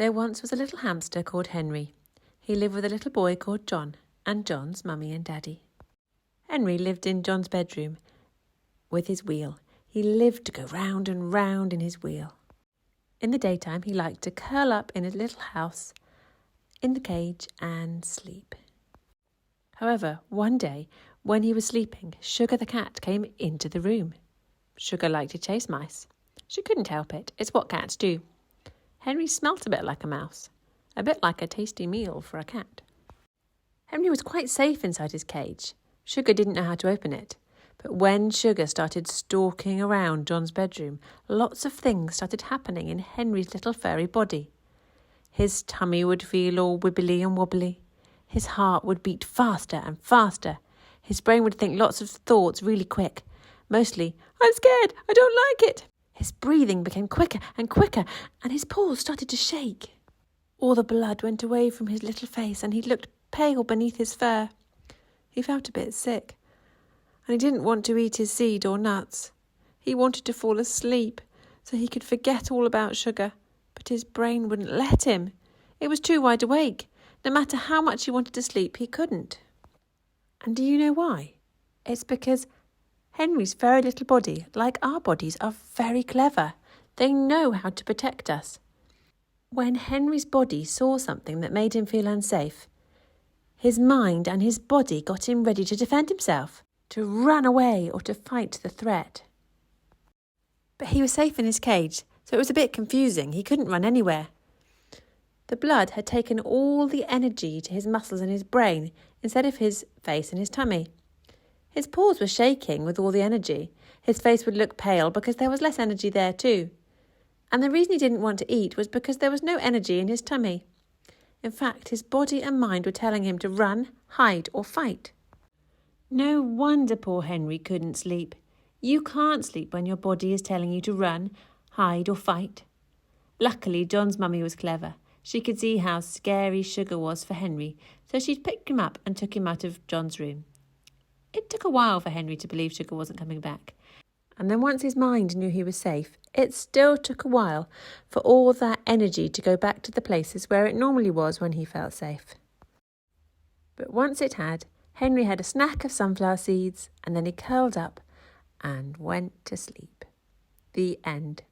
There once was a little hamster called Henry. He lived with a little boy called John and John's mummy and daddy. Henry lived in John's bedroom with his wheel. He lived to go round and round in his wheel. In the daytime, he liked to curl up in his little house in the cage and sleep. However, one day, when he was sleeping, Sugar the cat came into the room. Sugar liked to chase mice. She couldn't help it. It's what cats do. Henry smelt a bit like a mouse, a bit like a tasty meal for a cat. Henry was quite safe inside his cage. Sugar didn't know how to open it. But when Sugar started stalking around John's bedroom, lots of things started happening in Henry's little furry body. His tummy would feel all wibbly and wobbly. His heart would beat faster and faster. His brain would think lots of thoughts really quick. Mostly, I'm scared, I don't like it. His breathing became quicker and quicker, and his paws started to shake. All the blood went away from his little face, and he looked pale beneath his fur. He felt a bit sick, and he didn't want to eat his seed or nuts. He wanted to fall asleep so he could forget all about Sugar, but his brain wouldn't let him. It was too wide awake. No matter how much he wanted to sleep, he couldn't. And do you know why? It's because Henry's furry little body, like our bodies, are very clever. They know how to protect us. When Henry's body saw something that made him feel unsafe, his mind and his body got him ready to defend himself, to run away or to fight the threat. But he was safe in his cage, so it was a bit confusing. He couldn't run anywhere. The blood had taken all the energy to his muscles and his brain instead of his face and his tummy. His paws were shaking with all the energy. His face would look pale because there was less energy there too. And the reason he didn't want to eat was because there was no energy in his tummy. In fact, his body and mind were telling him to run, hide or fight. No wonder poor Henry couldn't sleep. You can't sleep when your body is telling you to run, hide or fight. Luckily, John's mummy was clever. She could see how scary Sugar was for Henry, so she picked him up and took him out of John's room. It took a while for Henry to believe Sugar wasn't coming back. And then once his mind knew he was safe, it still took a while for all that energy to go back to the places where it normally was when he felt safe. But once it had, Henry had a snack of sunflower seeds, and then he curled up and went to sleep. The end.